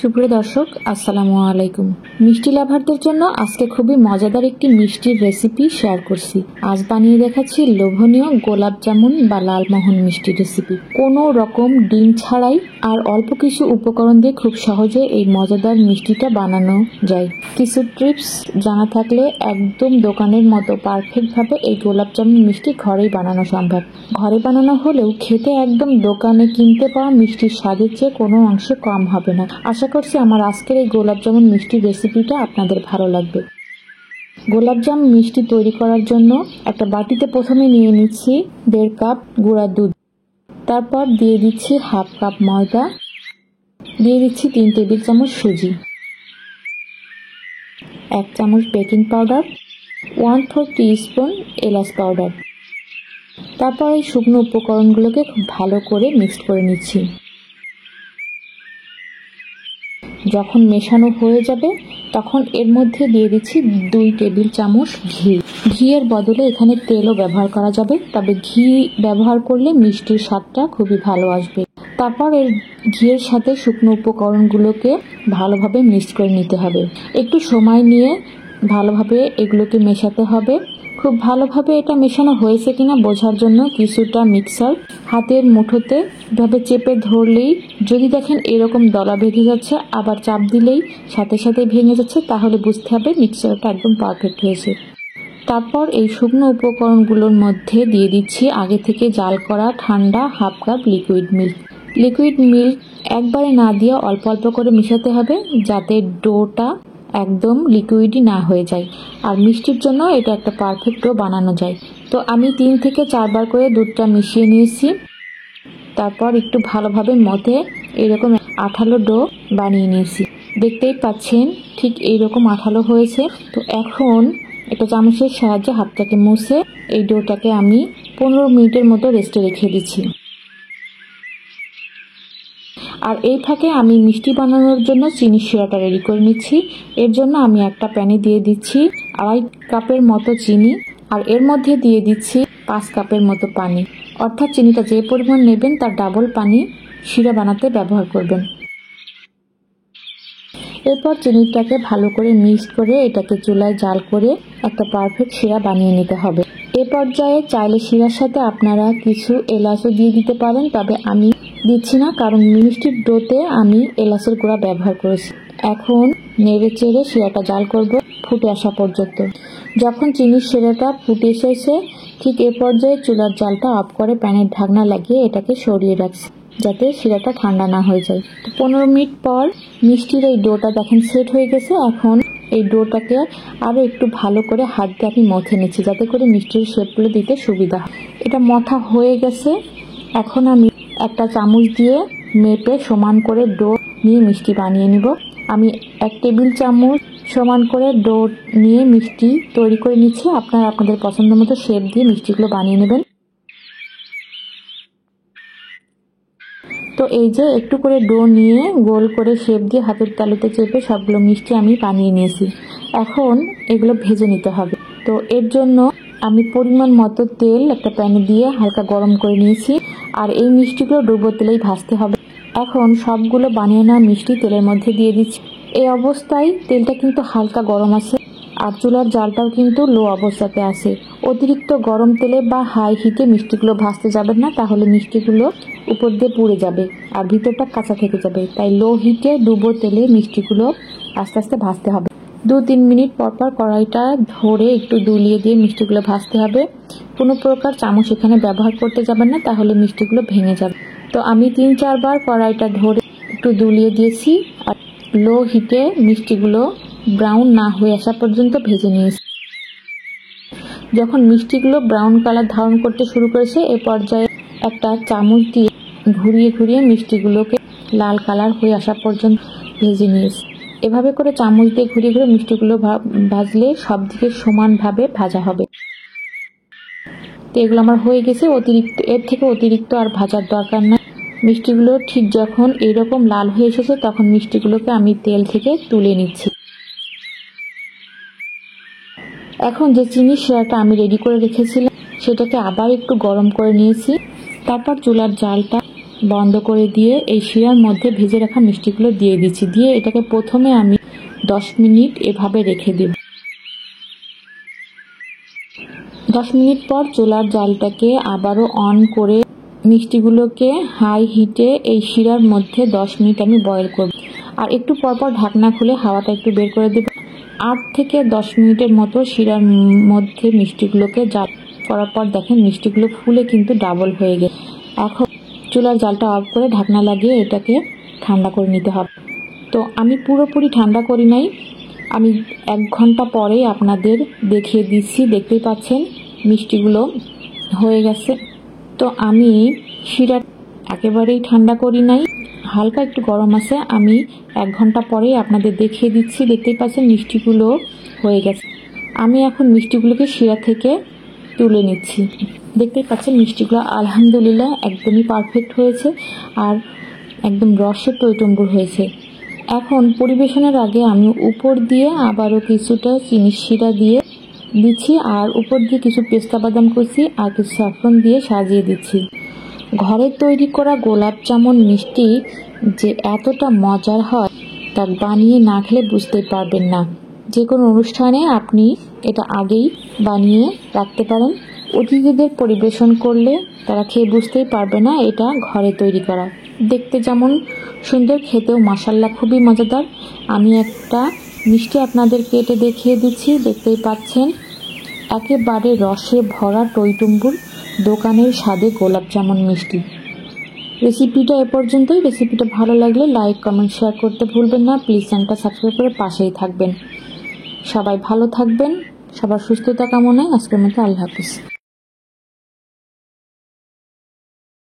সুপ্রিয় দর্শক, আসসালামু আলাইকুম। মিষ্টি লাভারদের জন্য আজকে খুবই মজাদার একটি মিষ্টির রেসিপি শেয়ার করছি। আজ বানিয়ে দেখাচ্ছি লোভনীয় গোলাপ জামুন বা লালমোহন মিষ্টি রেসিপি। কোনো রকম ডিম ছাড়াই আর অল্প কিছু উপকরণ দিয়ে খুব সহজে এই মজাদার মিষ্টিটা বানানো যায়। কিছু টিপস জানা থাকলে একদম দোকানের মতো পারফেক্টভাবে এই গোলাপ জামুন মিষ্টি ঘরেই বানানো সম্ভব। ঘরে বানানো হলেও খেতে একদম দোকানে কিনতে পাওয়া মিষ্টির স্বাদের চেয়ে কোনো অংশে কম হবে না। আশা করছি আমার আজকের এই গোলাপ জামুন মিষ্টির রেসিপিটা আপনাদের ভালো লাগবে। গোলাপ জামুন মিষ্টি তৈরি করার জন্য একটা বাটিতে প্রথমে নিয়ে নিচ্ছি 1.5 কাপ গুঁড়া দুধ, তারপর দিয়ে দিচ্ছি 1/2 কাপ ময়দা, দিয়ে দিচ্ছি 3 টেবিল চামচ সুজি, 1 চামচ বেকিং পাউডার, 1/4 টিস্পুন এলাচ পাউডার। তারপর এই শুকনো উপকরণগুলোকে খুব ভালো করে মিক্সড করে নিচ্ছি। যখন মেশানো হয়ে যাবে তখন এর মধ্যে দিয়ে দিচ্ছি 2 টেবিল চামচ ঘি। ঘিয়ের বদলে এখানে তেলও ব্যবহার করা যাবে, তবে ঘি ব্যবহার করলে মিষ্টির স্বাদটা খুবই ভালো আসবে। তারপর এর ঘিয়ের সাথে শুকনো উপকরণগুলোকে ভালোভাবে মিক্স করে নিতে হবে। একটু সময় নিয়ে ভালোভাবে এগুলোকে মেশাতে হবে। খুব ভালোভাবে এটা মেশানো হয়েছে কিনা বোঝার জন্য কিছুটা মিক্সার হাতের মুঠোতে এভাবে চেপে ধরলেই, যদি দেখেন এরকম দলা বেঁধে যাচ্ছে আবার চাপ দিলেই সাথে সাথে ভেঙে যাচ্ছে, তাহলে বুঝতে হবে মিক্সারটা একদম পারফেক্ট হয়েছে। তারপর এই শুকনো উপকরণগুলোর মধ্যে দিয়ে দিচ্ছি আগে থেকে জাল করা ঠান্ডা 1/2 cup liquid milk. Liquid milk একবারে না দিয়ে অল্প অল্প করে মিশাতে হবে, যাতে ডোটা একদম লিকুইডই না হয়ে যায়। আর মিষ্টির জন্য এটা একটা পারফেক্ট ডো বানানো যায়। তো আমি 3 থেকে 4 বার করে দুধটা মিশিয়ে নিয়েছি। তারপর একটু ভালোভাবে মথে এরকম আঠালো ডো বানিয়ে নিয়েছি। দেখতেই পাচ্ছেন ঠিক এইরকম আঠালো হয়েছে। তো এখন একটা চামচের সাহায্যে হাতটাকে মুছে এই ডোটাকে আমি 15 মিনিটের মতো রেস্টে রেখে দিচ্ছি। আর এই ফাঁকে আমি মিষ্টি বানানোর জন্য চিনি শিরাটা রেডি করে নিচ্ছি। এর জন্য আমি একটা প্যানে দিয়ে দিচ্ছি 2.5 কাপের মতো চিনি, আর এর মধ্যে দিয়ে দিচ্ছি 5 কাপের মতো পানি। অর্থাৎ চিনিটা যে পরিমাণ নেবেন তার ডাবল পানি শিরা বানাতে ব্যবহার করবেন। এরপর চিনিটাকে ভালো করে মিক্স করে এটাকে চুলায় জাল করে একটা পারফেক্ট শিরা বানিয়ে নিতে হবে। এ পর্যায়ে চাইলে শিরার সাথে আপনারা কিছু এলাচও দিয়ে দিতে পারেন, তবে আমি দিচ্ছি না, কারণ মিষ্টির ডোতে আমি এলাচের গুঁড়া ব্যবহার করেছি। এখন নেড়ে চেড়ে শিরাটা জাল করব ফুটে আসা পর্যন্ত। যখন চিনির শিরাটা ফুটে এসেছে ঠিক এ পর্যায়ে চুলার জালটা অফ করে প্যানের ঢাকনা লাগিয়ে এটাকে সরিয়ে রাখছি, যাতে শিরাটা ঠান্ডা না হয়ে যায়। 15 মিনিট পর মিষ্টির এই ডোটা দেখেন সেট হয়ে গেছে। এখন এই ডোটাকে আরো একটু ভালো করে হাত দিয়ে আমি মথে নিচ্ছি, যাতে করে মিষ্টির শেপগুলো দিতে সুবিধা হয়। এটা মথা হয়ে গেছে। এখন আমি একটা চামচ দিয়ে মেপে সমান করে ডো নিয়ে মিষ্টি বানিয়ে নিব। আমি 1 টেবিল চামচ সমান করে ডো নিয়ে মিষ্টি তৈরি করে নিচ্ছি। আপনারা আপনাদের পছন্দ মতো শেপ দিয়ে মিষ্টিগুলো বানিয়ে নেবেন। তো এই যে একটু করে ডো নিয়ে গোল করে শেপ দিয়ে হাতের তালুতে চেপে সবগুলো মিষ্টি আমি বানিয়ে নিয়েছি। এখন এগুলো ভেজে নিতে হবে। তো এর জন্য আমি পরিমাণ মতো তেল একটা প্যানে দিয়ে হালকা গরম করে নিয়েছি, আর এই মিষ্টিগুলো ডুবো তেলেই ভাজতে হবে। এখন সবগুলো বানিয়ে নেওয়া মিষ্টি তেলের মধ্যে দিয়ে দিচ্ছি। এই অবস্থায় তেলটা কিন্তু হালকা গরম আছে, আর চুলার জালটাও কিন্তু লো অবস্থাতে আছে। অতিরিক্ত গরম তেলে বা হাই হিটে মিষ্টিগুলো ভাজতে যাবেন না, তাহলে মিষ্টিগুলো উপর দিয়ে পুড়ে যাবে আর ভিতরটা কাঁচা থেকে যাবে। তাই লো হিটে ডুবো তেলে মিষ্টিগুলো আস্তে আস্তে ভাজতে হবে। 2-3 মিনিট পর পর কড়াইটা ধরে একটু দুলিয়ে দিয়ে মিষ্টিগুলো ভাজতে হবে। কোনো প্রকার চামচ এখানে ব্যবহার করতে যাবেন না, তাহলে মিষ্টিগুলো ভেঙে যাবে। তো আমি 3-4 বার কড়াইটা ধরে একটু দুলিয়ে দিয়েছি, আর লো হিটে মিষ্টিগুলো ব্রাউন না হয়ে আসা পর্যন্ত ভেজে নিয়েছি। যখন মিষ্টিগুলো ব্রাউন কালার ধারণ করতে শুরু করেছে এ পর্যায়ে একটা চামচ দিয়ে ঘুরিয়ে ঘুরিয়ে মিষ্টিগুলোকে লাল কালার হয়ে আসা পর্যন্ত ভেজে নিয়েছি। এভাবে করে চামচ দিয়ে ঘুরিয়ে ঘুরিয়ে মিষ্টিগুলো ভাজলে সব দিকে সমানভাবে ভাজা হবে। তো এগুলো আমার হয়ে গেছে। এর থেকে অতিরিক্ত আর ভাজার দরকার না। মিষ্টিগুলো ঠিক যখন এরকম লাল হয়ে এসেছে তখন মিষ্টিগুলোকে আমি তেল থেকে তুলে নিচ্ছি। এখন যে চিনির শিরাটা আমি রেডি করে রেখেছিলাম সেটাকে আবার একটু গরম করে নিয়েছি। তারপর চুলার জালটা বন্ধ করে দিয়ে এই শিরার মধ্যে ভেজে রাখা মিষ্টিগুলো দিয়ে দিচ্ছি। দিয়ে এটাকে প্রথমে আমি 10 মিনিট এভাবে রেখে দেব। 10 মিনিট পর চুলার জালটাকে আবারও অন করে মিষ্টিগুলোকে হাই হিটে এই শিরার মধ্যে 10 মিনিট আমি বয়েল করব। আর একটু পরপর ঢাকনা খুলে হাওয়াটা একটু বের করে দেব। 8 থেকে 10 মিনিটের মতো শিরার মধ্যে মিষ্টিগুলোকে জাল করার পর দেখেন মিষ্টিগুলো ফুলে কিন্তু ডাবল হয়ে গেছে। এখন চুলার জালটা অফ করে ঢাকনা লাগিয়ে এটাকে ঠান্ডা করে নিতে হবে। তো আমি পুরোপুরি ঠান্ডা করি নাই, আমি 1 ঘন্টা পরেই আপনাদের দেখিয়ে দিচ্ছি। দেখতেই পাচ্ছেন মিষ্টিগুলো হয়ে গেছে। তো আমি শিরা একেবারেই ঠান্ডা করি নাই, হালকা একটু গরম আছে। আমি 1 ঘন্টা পরেই আপনাদের দেখিয়ে দিচ্ছি। দেখতেই পাচ্ছেন মিষ্টিগুলো হয়ে গেছে। আমি এখন মিষ্টিগুলোকে শিরা থেকে তুলে নিচ্ছি। দেখতেই পাচ্ছেন মিষ্টিগুলো আলহামদুলিল্লাহ একদমই পারফেক্ট হয়েছে আর একদম রসে টইটুম্বুর হয়েছে। এখন পরিবেশনের আগে আমি উপর দিয়ে আবারও কিছুটা চিনির শিরা দিয়ে দিচ্ছি আর উপর দিয়ে কিছু পেস্তা বাদাম কুচি আর কিছু স্যাফরন দিয়ে সাজিয়ে দিচ্ছি। ঘরে তৈরি করা গোলাপ জামুন মিষ্টি যে এতটা মজার হয় তা বানিয়ে না খেলে বুঝতেই পারবেন না। যে কোনো অনুষ্ঠানে আপনি এটা আগেই বানিয়ে রাখতে পারেন। অতিথিদের পরিবেশন করলে তারা খেয়ে বুঝতেই পারবে না এটা ঘরে তৈরি করা। দেখতে যেমন সুন্দর, খেতেও মাশাআল্লাহ খুবই মজাদার। আমি একটা মিষ্টি আপনাদের কেটে দেখিয়ে দিচ্ছি। দেখতেই পাচ্ছেন একেবারে রসে ভরা টইটুম্বুর দোকানের স্বাদে গোলাপ জামুন মিষ্টি। রেসিপিটা এ পর্যন্তই। রেসিপিটা ভালো লাগলে লাইক, কমেন্ট, শেয়ার করতে ভুলবেন না। প্লিজ চ্যানেলটা সাবস্ক্রাইব করে পাশেই থাকবেন। সবাই ভালো থাকবেন। সবার সুস্থতা কামনায় আজকের মতো আল্লাহ হাফিজ।